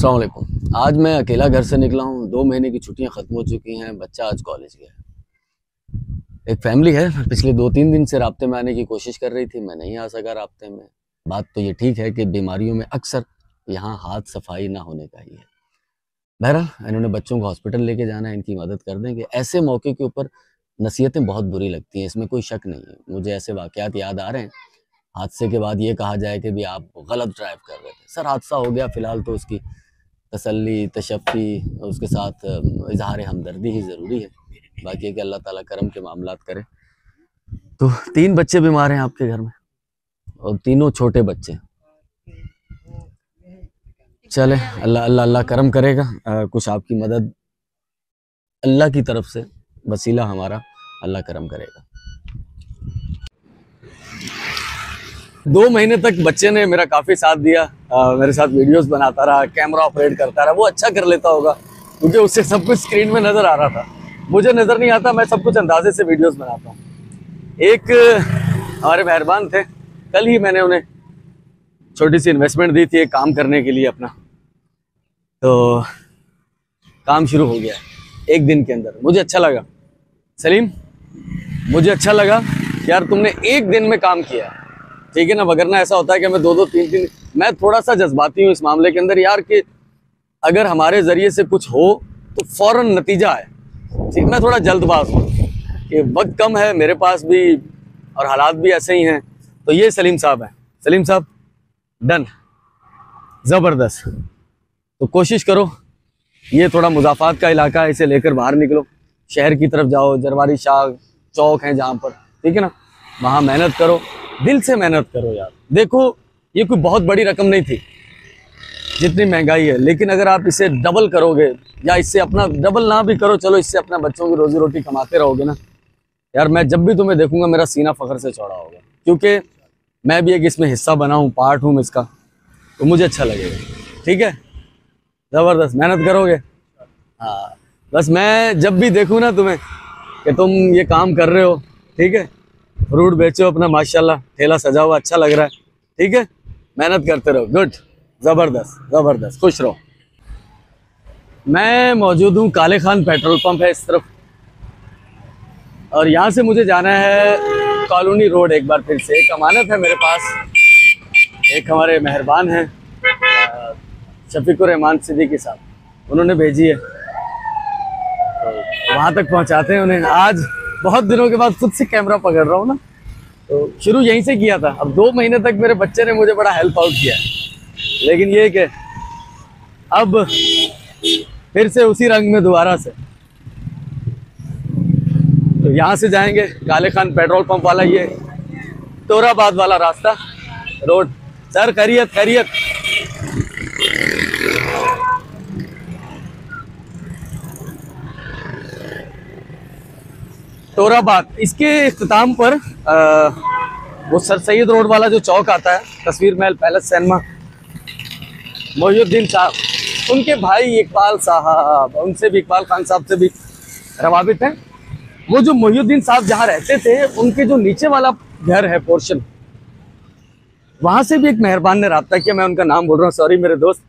अस्सलाम वालेकुम। आज मैं अकेला घर से निकला हूँ। 2 महीने की छुट्टियां ख़त्म हो चुकी हैं। बच्चा आज कॉलेज गया। एक फैमिली है, पिछले 2-3 दिन से राब्ते में आने की कोशिश कर रही थी, मैं नहीं आ सका राब्ते में। बात तो ये ठीक है कि बीमारियों में अक्सर यहाँ हाथ सफाई ना होने का ही है। बहरहाल इन्होंने बच्चों को हॉस्पिटल लेके जाना है, इनकी मदद कर देंगे। ऐसे मौके के ऊपर नसीहतें बहुत बुरी लगती हैं, इसमें कोई शक नहीं है। मुझे ऐसे वाक़यात याद आ रहे हैं, हादसे के बाद ये कहा जाए कि भी आप गलत ड्राइव कर रहे थे। सर हादसा हो गया, फ़िलहाल तो उसकी तसल्ली, तशफ़ी, उसके साथ इज़हार हमदर्दी ही ज़रूरी है। बाकी है कि अल्लाह ताला करम के मामलात करे। तो 3 बच्चे बीमार हैं आपके घर में और तीनों छोटे बच्चे। चले अल्लाह अल्लाह अल्लाह करम करेगा। कुछ आपकी मदद अल्लाह की तरफ से वसीला हमारा, अल्लाह करम करेगा। 2 महीने तक बच्चे ने मेरा काफ़ी साथ दिया। मेरे साथ वीडियोस बनाता रहा, कैमरा ऑपरेट करता रहा। वो अच्छा कर लेता होगा क्योंकि उससे सब कुछ स्क्रीन में नज़र आ रहा था। मुझे नज़र नहीं आता, मैं सब कुछ अंदाजे से वीडियोस बनाता हूँ। एक हमारे मेहरबान थे, कल ही मैंने उन्हें छोटी सी इन्वेस्टमेंट दी थी एक काम करने के लिए अपना, तो काम शुरू हो गया एक दिन के अंदर। मुझे अच्छा लगा सलीम, मुझे अच्छा लगा यार तुमने एक दिन में काम किया, ठीक है ना। वगरना ऐसा होता है कि मैं 2-2, 3-3, मैं थोड़ा सा जज्बाती हूँ इस मामले के अंदर यार, कि अगर हमारे ज़रिए से कुछ हो तो फ़ौरन नतीजा है। ठीक, मैं थोड़ा जल्दबाज हूँ कि वक्त कम है मेरे पास भी और हालात भी ऐसे ही हैं। तो ये सलीम साहब हैं। सलीम साहब डन, ज़बरदस्त। तो कोशिश करो, ये थोड़ा मुज़ाफ़ात का इलाका है, इसे लेकर बाहर निकलो, शहर की तरफ जाओ। जरवारी शाह चौक है जहाँ पर, ठीक है ना, वहाँ मेहनत करो, दिल से मेहनत करो यार। देखो ये कोई बहुत बड़ी रकम नहीं थी जितनी महंगाई है, लेकिन अगर आप इसे डबल करोगे या इससे अपना डबल ना भी करो, चलो इससे अपना बच्चों की रोजी रोटी कमाते रहोगे ना यार, मैं जब भी तुम्हें देखूंगा मेरा सीना फ़ख्र से चौड़ा होगा, क्योंकि मैं भी एक इसमें हिस्सा बना हूँ, पार्ट हूँ इसका, तो मुझे अच्छा लगेगा। ठीक है, ज़बरदस्त मेहनत करोगे। हाँ, बस मैं जब भी देखूँ ना तुम्हें कि तुम ये काम कर रहे हो, ठीक है, फ्रूट बेचो अपना, माशाल्लाह ठेला सजा हुआ अच्छा लग रहा है, ठीक है, मेहनत करते रहो। गुड, ज़बरदस्त ज़बरदस्त, खुश रहो। मैं मौजूद हूँ काले खान पेट्रोल पंप है इस तरफ, और यहाँ से मुझे जाना है कॉलोनी रोड। एक बार फिर से एक अमानत है मेरे पास, एक हमारे मेहरबान हैं शफीकुर रहमान सिद्दीकी साहब, उन्होंने भेजी है, तो वहाँ तक पहुँचाते हैं उन्हें। आज बहुत दिनों के बाद खुद से कैमरा पकड़ रहा हूँ ना, तो शुरू यहीं से किया था। अब 2 महीने तक मेरे बच्चे ने मुझे बड़ा हेल्प आउट किया, लेकिन ये कि अब फिर से उसी रंग में दोबारा से। तो यहाँ से जाएंगे काले खान पेट्रोल पंप वाला, ये तोराबाद वाला रास्ता रोड। सर खैरियत खैरियत। तोराबाद, इसके इख्तिताम पर वो सर सैयद रोड वाला जो चौक आता है, तस्वीर महल पैलेस सिनेमा, मोहिउद्दीन साहब, उनके भाई इकबाल साहब, उनसे भी, इकबाल खान साहब से भी रवाबित हैं। वो जो मोहिउद्दीन साहब जहाँ रहते थे, उनके जो नीचे वाला घर है पोर्शन, वहाँ से भी एक मेहरबान ने रब्ता किया। मैं उनका नाम बोल रहा हूँ, सॉरी मेरे दोस्त,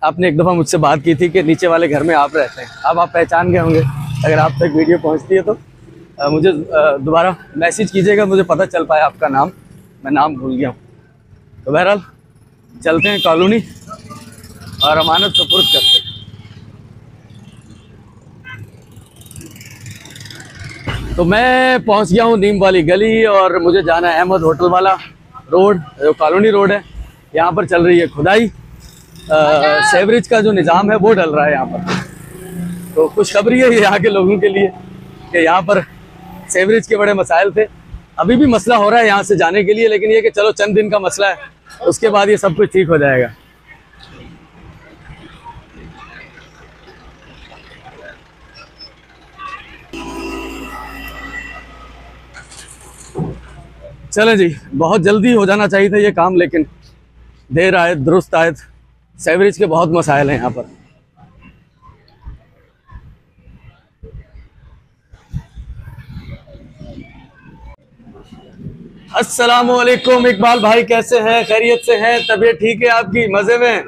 आपने एक दफ़ा मुझसे बात की थी कि नीचे वाले घर में आप रहते हैं। अब आप पहचान गए होंगे, अगर आप तक वीडियो पहुँचती है तो मुझे दोबारा मैसेज कीजिएगा, मुझे पता चल पाया आपका नाम, मैं नाम भूल गया हूँ। तो बहरहाल चलते हैं कॉलोनी और अमानत सुपुर्द करते हैं। तो मैं पहुंच गया हूं नीम वाली गली, और मुझे जाना है अहमद होटल वाला रोड, जो कॉलोनी रोड है। यहाँ पर चल रही है खुदाई, सेवरेज का जो निज़ाम है वो डल रहा है यहाँ पर। तो खुशखबरी है ये यहाँ के लोगों के लिए कि यहाँ पर सेवरेज के बड़े मसाइल थे, अभी भी मसला हो रहा है यहाँ से जाने के लिए, लेकिन ये कि चलो चंद दिन का मसला है, उसके बाद ये सब कुछ ठीक हो जाएगा। चले जी, बहुत जल्दी हो जाना चाहिए था ये काम, लेकिन देर आयत दुरुस्त आयत। सेवरेज के बहुत मसाइल हैं यहाँ पर। अस्सलामुअलैकुम इकबाल भाई, कैसे हैं? खैरियत से हैं? तबीयत ठीक है आपकी? मजे में?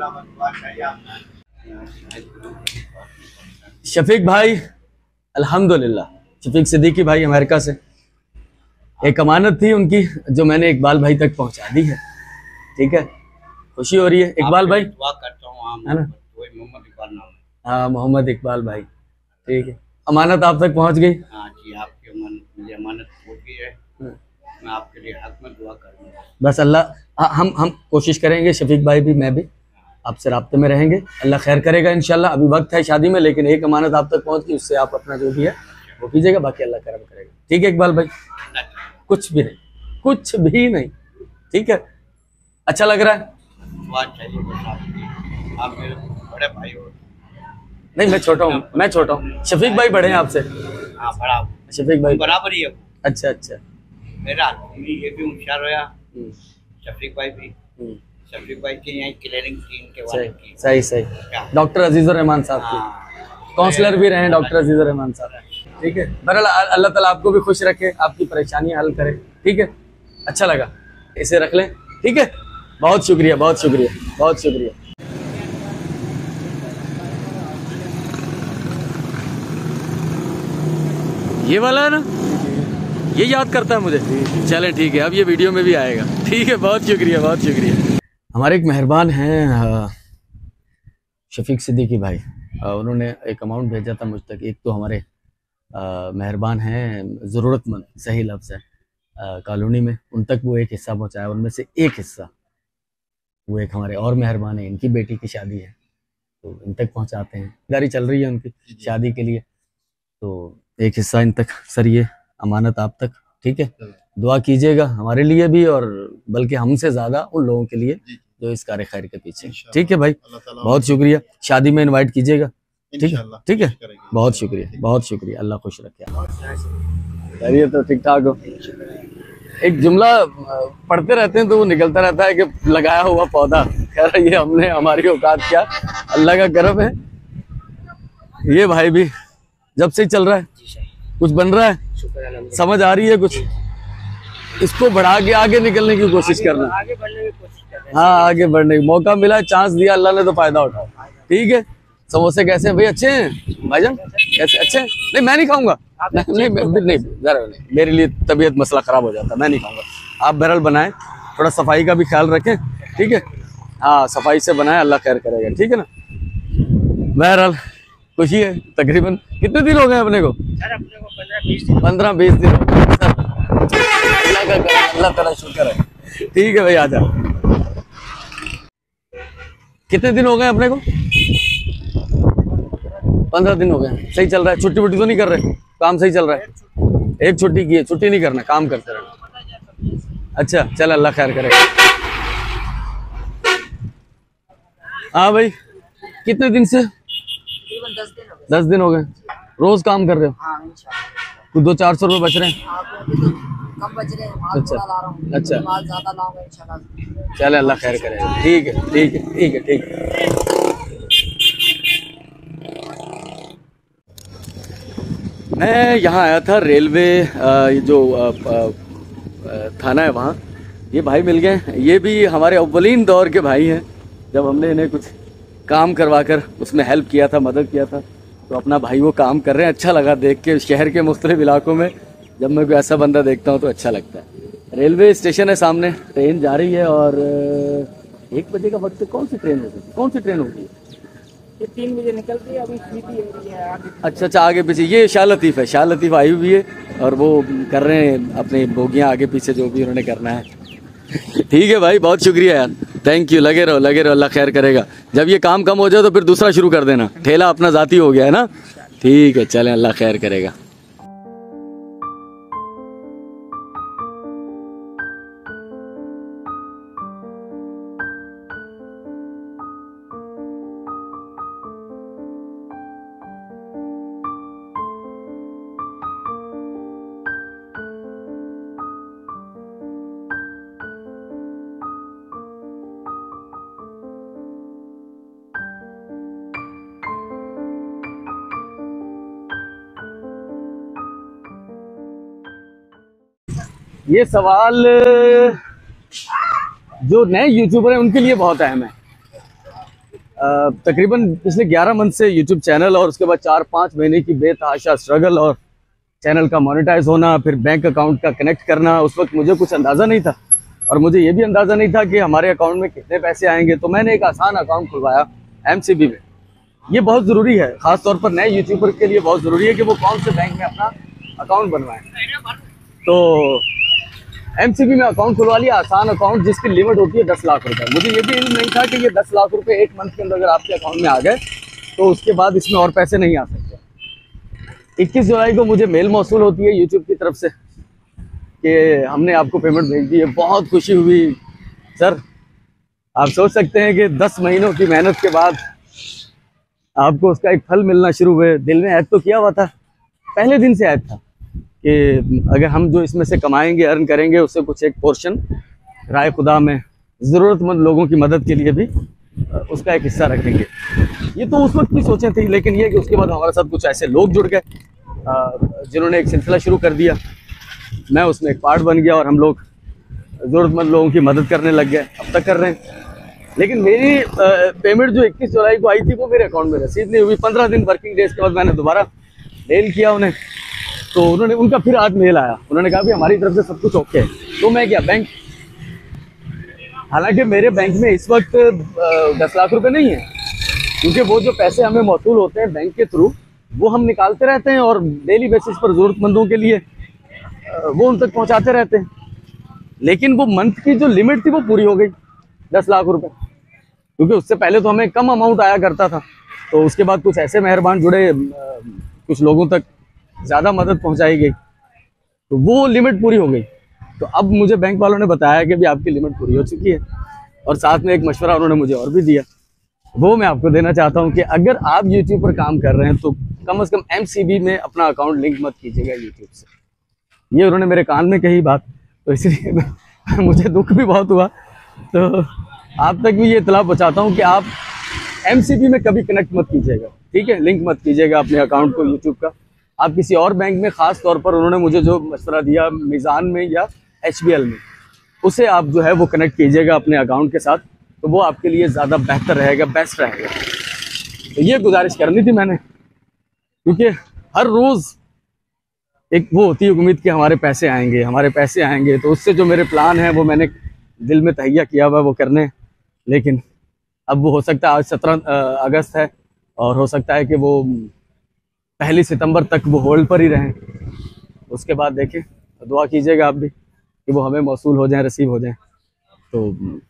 शफीक भाई, अल्हम्दुलिल्लाह। शफीक सिद्दीकी भाई अमेरिका से, एक अमानत थी उनकी जो मैंने इकबाल भाई तक पहुंचा दी है। ठीक है, खुशी हो रही है इकबाल भाई। दुआ करता हूँ, है ना? मोहम्मद इकबाल नाम है। हाँ, मोहम्मद इकबाल भाई। ठीक है, अमानत आप तक पहुंच गई। हाँ जी, आपकी अमानत, मुझे अमानत पहुंच गई है। मैं आपके लिए हक में दुआ करूँगा। बस अल्लाह, हम कोशिश करेंगे, शफीक भाई भी, मैं भी आपसे राब्ते में रहेंगे। अल्लाह खैर करेगा इंशाल्लाह। अभी वक्त है शादी में, लेकिन एक अमानत आप तक पहुंच गई, उससे आप अपना जो भी है वो कीजिएगा, बाकी अल्लाह करम करेगा। ठीक है इकबाल भाई, कुछ भी नहीं, कुछ भी नहीं। ठीक है, अच्छा लग रहा है? दुआ चाहिए बस आपकी। आप मेरे बड़े भाई हो। नहीं, मैं छोटा हूँ, मैं छोटा हूँ। शफीक भाई बड़े हैं आपसे। हाँ, बड़ा शफीक भाई बराबर ही है। अच्छा अच्छा। मेरा आदमी ये भी होशियार होया, हम्म, शफीक भाई भी। हम्म, शफीक भाई की यहाँ क्लियरिंग टीम के सही वाले की। सही सही। डॉक्टर अजीजुर रहमान साहब की हाँ, काउंसलर भी रहे हैं डॉक्टर अजीजुर रहमान साहब। ठीक है, बहरहाल अल्लाह ताला आपको भी खुश रखे, आपकी परेशानियां हल करे। ठीक है, अच्छा लगा, इसे रख लें। ठीक है, बहुत शुक्रिया, बहुत शुक्रिया, बहुत शुक्रिया। ये वाला है ना, ये याद करता है मुझे। चलें ठीक है, अब ये वीडियो में भी आएगा। ठीक है, बहुत शुक्रिया, बहुत शुक्रिया। हमारे एक मेहरबान हैं शफीक सिद्दीकी भाई, उन्होंने एक अमाउंट भेजा था मुझ तक। एक तो हमारे मेहरबान हैं, ज़रूरतमंद सही लफ्ज़ है, कॉलोनी में, उन तक वो एक हिस्सा पहुंचाया। उनमें से एक हिस्सा वो एक हमारे और मेहरबान है, इनकी बेटी की शादी है तो इन तक पहुंचाते हैं। गाड़ी चल रही है उनकी शादी के लिए, तो एक हिस्सा इन तक। सर ये अमानत आप तक। ठीक है, दुआ कीजिएगा हमारे लिए भी, और बल्कि हमसे ज़्यादा उन लोगों के लिए जो इस कार्य खैर के पीछे। ठीक है भाई, बहुत शुक्रिया। शादी में इनवाइट कीजिएगा। ठीक है, ठीक है, बहुत शुक्रिया, बहुत शुक्रिया। अल्लाह खुश रखे। यार ये तो ठीक ठाक हो। एक जुमला पढ़ते रहते हैं तो वो निकलता रहता है कि लगाया हुआ पौधा। खैर ये हमने, हमारी औकात क्या, अल्लाह का करम है। ये भाई भी जब से ही चल रहा है, कुछ बन रहा है, समझ आ रही है कुछ, इसको बढ़ा के आगे निकलने की कोशिश करना। आगे बढ़ने की कोशिश कर रहे हैं। हाँ, आगे बढ़ने का मौका मिला, चांस दिया अल्लाह ने, तो फायदा उठाओ। ठीक है, समोसे कैसे हैं भाई? अच्छे हैं भाईजान? कैसे? अच्छे हैं? नहीं मैं नहीं खाऊंगा, नहीं नहीं, जरा नहीं, मेरे लिए तबीयत मसला खराब हो जाता है, मैं नहीं खाऊंगा। आप बहरहाल बनाएं, थोड़ा सफाई का भी ख्याल रखें। ठीक है, हाँ सफाई से बनाएं, अल्लाह खैर करेगा। ठीक है ना? बहरहाल खुशी है। तकरीबन कितने दिन हो गए अपने को? सर अपने को 15-20 दिन। 15-20 दिन हो गए सर। अल्लाह का करम, अल्लाह ताला शुक्र है। ठीक है भाई, आ जा। कितने दिन हो गए अपने को? 15 दिन हो गए। सही चल रहा है? छुट्टी वुट्टी तो नहीं कर रहे? काम सही चल रहा है? एक छुट्टी की है, छुट्टी नहीं करना, काम करते रहना। अच्छा चल, अल्लाह खैर करेगा। हाँ भाई, कितने दिन से? 10 दिन हो गए। रोज काम कर रहे हो? हाँ, इंशाल्लाह। कुछ 200-400 रुपये बच रहे हैं? हाँ, अभी तो कम बच रहे हैं, माल अच्छा, थोड़ा ला रहा हूँ। अच्छा। माल ज्यादा लाऊंगा इंशाल्लाह। चले, अल्लाह खैर करेगा। ठीक है, ठीक है, ठीक है, ठीक है। मैं यहाँ आया था रेलवे, ये जो थाना है वहाँ, ये भाई मिल गए। ये भी हमारे अव्वलीन दौर के भाई हैं। जब हमने इन्हें कुछ काम करवा कर उसमें हेल्प किया था, मदद किया था, तो अपना भाई वो काम कर रहे हैं। अच्छा लगा देख के। शहर के मुख्तलिफ इलाकों में जब मैं कोई ऐसा बंदा देखता हूँ तो अच्छा लगता है। रेलवे स्टेशन है सामने, ट्रेन जा रही है, और 1 बजे का वक्त है। कौन सी ट्रेन होगी, कौन सी ट्रेन होगी? ये 3 बजे निकलती है, अभी स्लीपी है आगे। अच्छा अच्छा, आगे पीछे। ये शाह लतीफ़ है, शाह लतीफ़ आई हुई है, और वो कर रहे हैं अपनी बोगियाँ आगे पीछे जो भी उन्होंने करना है। ठीक है भाई, बहुत शुक्रिया यार, थैंक यू। लगे रहो, लगे रहो, अल्लाह खैर करेगा। जब ये काम कम हो जाए तो फिर दूसरा शुरू कर देना। ठेला अपना ज़ाती हो गया है ना? ठीक है, चलें, अल्लाह खैर करेगा। ये सवाल जो नए यूट्यूबर हैं उनके लिए बहुत अहम है। तकरीबन पिछले 11 मंथ से यूट्यूब चैनल और उसके बाद 4-5 महीने की बेतहाशा स्ट्रगल और चैनल का मोनेटाइज होना, फिर बैंक अकाउंट का कनेक्ट करना। उस वक्त मुझे कुछ अंदाज़ा नहीं था और मुझे ये भी अंदाज़ा नहीं था कि हमारे अकाउंट में कितने पैसे आएंगे। तो मैंने एक आसान अकाउंट खुलवाया MCB में। ये बहुत ज़रूरी है, ख़ास तौर पर नए यूट्यूबर के लिए बहुत ज़रूरी है कि वो कौन से बैंक में अपना अकाउंट बनवाएं। तो MCB में अकाउंट खुलवा लिया, आसान अकाउंट जिसकी लिमिट होती है 10 लाख रुपए। मुझे ये भी इल्म नहीं था कि ये 10 लाख रुपए एक मंथ के अंदर अगर आपके अकाउंट में आ गए तो उसके बाद इसमें और पैसे नहीं आ सकते। 21 जुलाई को मुझे मेल मौसूल होती है यूट्यूब की तरफ से कि हमने आपको पेमेंट भेज दी है। बहुत खुशी हुई सर। आप सोच सकते हैं कि 10 महीनों की मेहनत के बाद आपको उसका एक फल मिलना शुरू हुए। दिल में ऐड तो किया हुआ था, पहले दिन से ऐड था कि अगर हम जो इसमें से कमाएंगे, अर्न करेंगे, उससे कुछ एक पोर्शन राय खुदा में ज़रूरतमंद लोगों की मदद के लिए भी उसका एक हिस्सा रखेंगे। ये तो उस वक्त की सोचें थी, लेकिन ये कि उसके बाद हमारे साथ कुछ ऐसे लोग जुड़ गए जिन्होंने एक सिलसिला शुरू कर दिया। मैं उसमें एक पार्ट बन गया और हम लोग ज़रूरतमंद लोगों की मदद करने लग गए, अब तक कर रहे हैं। लेकिन मेरी पेमेंट जो 21 जुलाई को आई थी वो मेरे अकाउंट में रसीद नहीं हुई। 15 दिन वर्किंग डेज के बाद मैंने दोबारा मेल किया उन्हें, तो उन्होंने, उनका फिर आज मेल आया। उन्होंने कहा कि हमारी तरफ से सब कुछ ओके है। तो मैं क्या बैंक, हालांकि मेरे बैंक में इस वक्त 10 लाख रुपए नहीं है, क्योंकि वो जो पैसे हमें मौसूल होते हैं बैंक के थ्रू वो हम निकालते रहते हैं और डेली बेसिस पर ज़रूरतमंदों के लिए वो उन तक पहुंचाते रहते हैं। लेकिन वो मंथ की जो लिमिट थी वो पूरी हो गई, 10 लाख रुपए, क्योंकि उससे पहले तो हमें कम अमाउंट आया करता था। तो उसके बाद कुछ ऐसे मेहरबान जुड़े, कुछ लोगों तक ज़्यादा मदद पहुंचाई गई, तो वो लिमिट पूरी हो गई। तो अब मुझे बैंक वालों ने बताया कि भी आपकी लिमिट पूरी हो चुकी है, और साथ में एक मशवरा उन्होंने मुझे और भी दिया, वो मैं आपको देना चाहता हूं कि अगर आप यूट्यूब पर काम कर रहे हैं तो कम से कम MCB में अपना अकाउंट लिंक मत कीजिएगा यूट्यूब से। ये उन्होंने मेरे कान में कही बात, तो इसलिए मुझे दुख भी बहुत हुआ। तो आप तक भी ये इतला पहुँचाता हूँ कि आप MCB में कभी कनेक्ट मत कीजिएगा, ठीक है, लिंक मत कीजिएगा अपने अकाउंट को यूट्यूब का। आप किसी और बैंक में, ख़ास तौर पर उन्होंने मुझे जो मशवरा दिया मीज़ान में या HBL में, उसे आप जो है वो कनेक्ट कीजिएगा अपने अकाउंट के साथ, तो वो आपके लिए ज़्यादा बेहतर रहेगा, बेस्ट रहेगा। तो ये गुजारिश करनी थी मैंने, क्योंकि हर रोज़ एक वो होती है उम्मीद कि हमारे पैसे आएंगे, हमारे पैसे आएंगे। तो उससे जो मेरे प्लान हैं वो मैंने दिल में तहैया किया हुआ वो करने, लेकिन अब वो हो सकता है आज 17 अगस्त है और हो सकता है कि वो 1 सितंबर तक वो होल्ड पर ही रहें। उसके बाद देखें, दुआ कीजिएगा आप भी कि वो हमें मौसूल हो जाएं, रिसीव हो जाएं। तो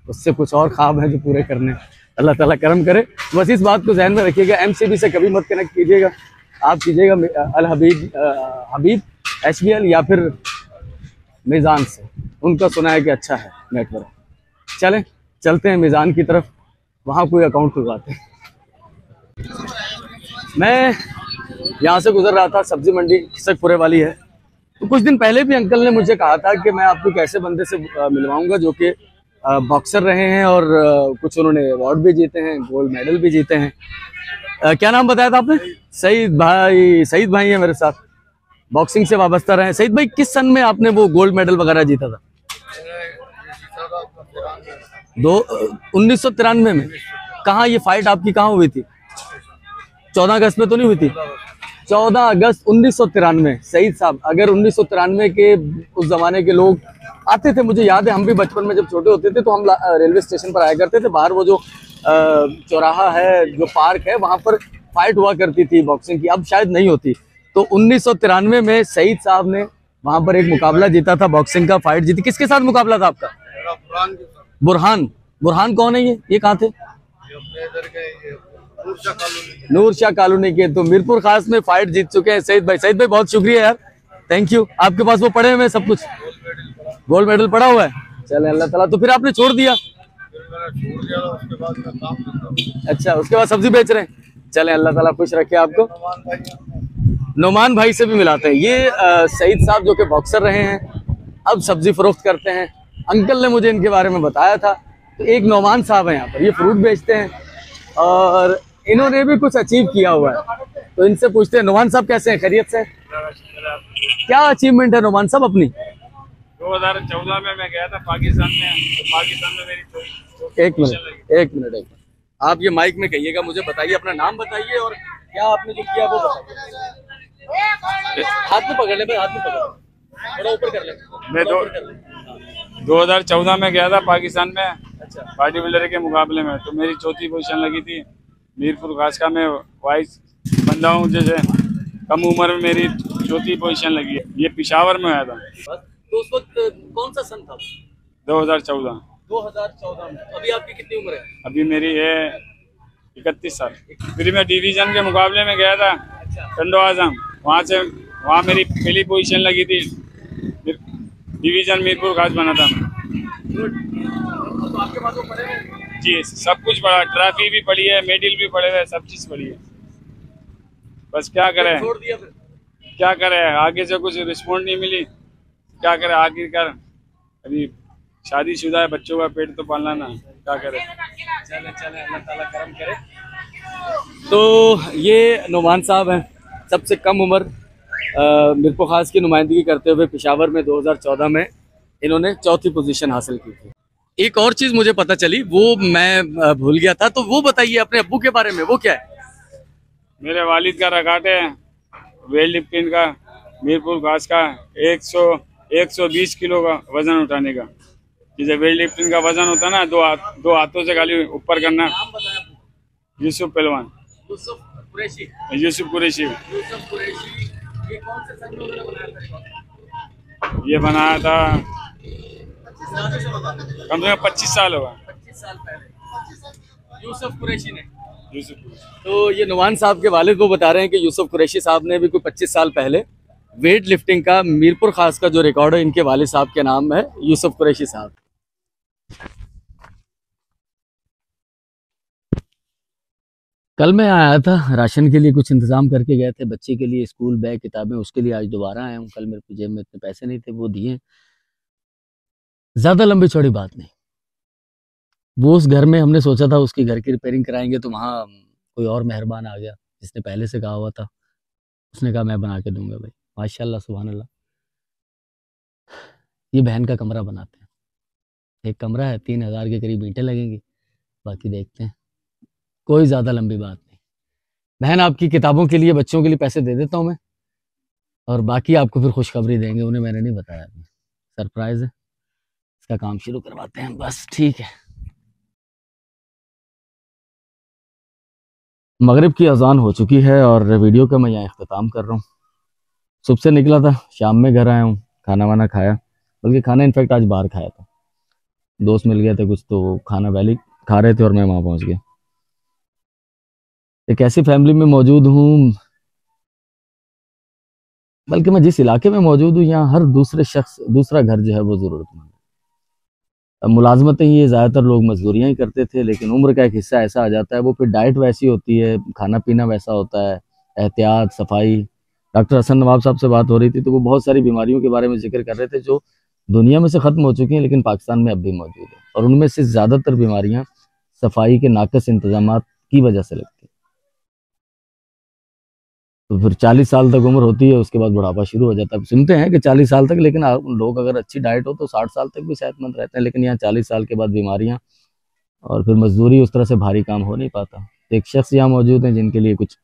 उससे कुछ और ख्वाब हैं जो पूरे करने, अल्लाह ताला करम करे। बस इस बात को ध्यान में रखिएगा, MCB से कभी मत कनेक्ट कीजिएगा, आप कीजिएगा अल हबीब HBL या फिर मीज़ान से। उनका सुना है कि अच्छा है नेटवर्क। चलते हैं मीज़ान की तरफ, वहाँ कोई अकाउंट खुलवाते हैं। मैं यहाँ से गुजर रहा था, सब्जी मंडी किसकपुरे वाली है। तो कुछ दिन पहले भी अंकल ने मुझे कहा था कि मैं आपको एक ऐसे बंदे से मिलवाऊंगा जो कि बॉक्सर रहे हैं और कुछ उन्होंने अवार्ड भी जीते हैं, गोल्ड मेडल भी जीते हैं। क्या नाम बताया था आपने? सईद भाई है मेरे साथ, बॉक्सिंग से वाबस्ता रहे हैं। सईद भाई, किस सन में आपने वो गोल्ड मेडल वगैरह जीता था? 1993 में। कहाँ ये फाइट आपकी कहाँ हुई थी? 14 अगस्त में तो नहीं हुई थी? 14 अगस्त 1993। सईद साहब, अगर 1993 के उस जमाने के लोग आते थे, मुझे याद है हम भी बचपन में जब छोटे होते थे तो हम रेलवे स्टेशन पर आया करते थे। बाहर वो जो चौराहा है, जो पार्क है, वहां पर फाइट हुआ करती थी बॉक्सिंग की, अब शायद नहीं होती। तो 1993 में सईद साहब ने वहां पर एक मुकाबला जीता था, बॉक्सिंग का फाइट जीती। किसके साथ मुकाबला था आपका? बुरहान कौन है ये कहाँ थे? नूर शाह कॉलोनी के। तो मीरपुर खास में फाइट जीत चुके हैं सईद भाई। सईद भाई बहुत शुक्रिया यार, थैंक यू। आपके पास वो पड़े हुए सब कुछ, गोल्ड मेडल पड़ा हुआ है? चले अल्लाह ताला। तो फिर आपने छोड़ दिया? अच्छा, उसके बाद सब्जी बेच रहे हैं। चले अल्लाह ताला खुश रखे आपको। नोमान भाई से भी मिलाते हैं। ये सईद साहब जो कि बॉक्सर रहे हैं, अब सब्जी फरोख्त करते हैं। अंकल ने मुझे इनके बारे में बताया था। तो एक नोमान साहब है यहाँ पर, ये फ्रूट बेचते हैं और इन्होंने भी कुछ अचीव किया हुआ है। तो इनसे पूछते हैं, नोमान साहब कैसे हैं, खैरियत से? क्या अचीवमेंट है नोमान साहब अपनी? 2014 में मैं गया था पाकिस्तान में, तो पाकिस्तान में मेरी एक मिनट एक मिनट एक मिनट, आप ये माइक में कहिएगा, मुझे बताइए, अपना नाम बताइए और क्या आपने जो किया वो बताइए। हाथ में पकड़ ले भाई, हाथ में पकड़, थोड़ा ऊपर कर ले। मैं 2014 में गया था पाकिस्तान में, अच्छा, बॉडी बिल्डर के मुकाबले में, तो मेरी चौथी पोजीशन लगी थी। मीरपुर खास का मैं वाइस बंदा हूँ, जैसे कम उम्र में मेरी चौथी पोजीशन लगी है। ये पेशावर में आया था। बस तो उस वक्त कौन सा सन था? 2014। 2014 में। अभी आपकी कितनी उम्र है? अभी मेरी है 31 साल। फिर मैं डिवीजन के मुकाबले में गया था टंडो आजम, वहाँ मेरी पहली पोजीशन लगी थी। फिर डिवीजन मीरपुर खास बना था मैं। तो आपके पास वो पड़े हैं? जी सब कुछ पड़ा, ट्रॉफी भी पड़ी है, मेडल भी पड़े हुए, सब चीज़ पड़ी है। बस क्या करें, छोड़ दिया फिर? क्या करें, आगे से कुछ रिस्पॉन्ड नहीं मिली, क्या करें आखिरकार। अभी शादीशुदा है, बच्चों का पेट तो पालना ना, क्या करें। चले चले, अल्लाह ताला करम करे। तो ये नुमान साहब हैं, सबसे कम उम्र मीरपुर खास की नुमाइंदगी करते हुए पेशावर में 2014 में इन्होंने चौथी पोजीशन हासिल की थी। एक और चीज़ मुझे पता चली, वो मैं भूल गया था, तो वो बताइए अपने अब्बू के बारे में, वो क्या है? मेरे वालिद का रिकॉर्ड है वेट लिफ्टिंग का, मीरपुर घास का 120 किलो का वजन उठाने का। जैसे वेट लिफ्टिंग का वजन होता है ना, दो हाथों से खाली ऊपर करना। नाम बताया आपको? यूसुफ पहलवान, यूसुफ कुरैशी। यूसुफ कुरैशी। यूसुफ कुरैशी, ये कौन से सन में उन्होंने बनाया था रिकॉर्ड? ये बनाया था ज़्यादा से बता। कम से कम 25 साल होगा। 25 साल पहले यूसुफ कुरैशी ने। यूसुफ कुरैशी। तो ये नुमान साहब के वालिद वो बता रहे हैं कि यूसुफ कुरैशी साहब ने भी कोई 25 साल पहले वेट लिफ्टिंग का मीरपुर खास का जो रिकॉर्ड है, इनके वालिद साहब के नाम है, यूसुफ कुरैशी साहब। कल मैं आया था राशन के लिए, कुछ इंतजाम करके गए थे बच्चे के लिए, स्कूल बैग किताबें, उसके लिए आज दोबारा आया हूँ। कल मेरे जेब में इतने पैसे नहीं थे, वो दिए। ज़्यादा लंबी चौड़ी बात नहीं, वो उस घर में हमने सोचा था उसकी घर की रिपेयरिंग कराएंगे, तो वहाँ कोई और मेहरबान आ गया जिसने पहले से कहा हुआ था, उसने कहा मैं बना के दूंगा। भाई माशाल्लाह सुभान अल्लाह। ये बहन का कमरा बनाते हैं, एक कमरा है, 3000 के करीब ईंटें लगेंगी, बाकी देखते हैं। कोई ज़्यादा लंबी बात नहीं। बहन आपकी किताबों के लिए, बच्चों के लिए पैसे दे देता हूँ मैं, और बाकी आपको फिर खुशखबरी देंगे। उन्हें मैंने नहीं बताया अभी, सरप्राइज है। इसका काम शुरू करवाते हैं बस, ठीक है। मगरिब की अजान हो चुकी है और वीडियो का मैं यहाँ अख्ताम कर रहा हूँ। सुबह से निकला था, शाम में घर आया हूँ, खाना वाना खाया, बल्कि खाना इनफैक्ट आज बाहर खाया था। दोस्त मिल गए थे कुछ, तो खाना वैली खा रहे थे और मैं वहाँ पहुँच गया। एक ऐसी फैमिली में मौजूद हूँ, बल्कि मैं जिस इलाके में मौजूद हूँ, यहाँ हर दूसरे शख्स, दूसरा घर जो है वो ज़रूरतमंद है। अब मुलाजमतें ये ज़्यादातर लोग मजदूरियाँ ही करते थे, लेकिन उम्र का एक हिस्सा ऐसा आ जाता है, वो फिर डाइट वैसी होती है, खाना पीना वैसा होता है, एहतियात, सफाई। डॉक्टर हसन नवाब साहब से बात हो रही थी, तो वो बहुत सारी बीमारियों के बारे में जिक्र कर रहे थे जो दुनिया में से ख़त्म हो चुकी हैं, लेकिन पाकिस्तान में अब भी मौजूद है, और उनमें से ज़्यादातर बीमारियाँ सफाई के नाकस इंतजाम की वजह से लगती है। तो फिर 40 साल तक उम्र होती है, उसके बाद बुढ़ापा शुरू हो जाता है। सुनते हैं कि 40 साल तक, लेकिन लोग अगर अच्छी डाइट हो तो 60 साल तक भी सेहतमंद रहते हैं, लेकिन यहाँ 40 साल के बाद बीमारियाँ, और फिर मजदूरी, उस तरह से भारी काम हो नहीं पाता। एक शख्स यहाँ मौजूद हैं जिनके लिए कुछ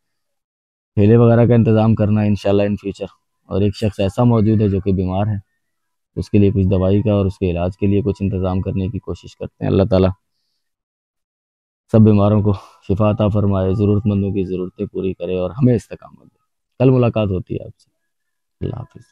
ठेले वगैरह का इंतज़ाम करना इंशाल्लाह इन फ्यूचर, और एक शख्स ऐसा मौजूद है जो कि बीमार है, उसके लिए कुछ दवाई का और उसके इलाज के लिए कुछ इंतज़ाम करने की कोशिश करते हैं। अल्लाह ताला सब बीमारों को शिफा अता फरमाए, ज़रूरतमंदों की ज़रूरतें पूरी करे और हमें इस्तेकामत दे। कल मुलाकात होती है आपसे। अल्लाह हाफिज़।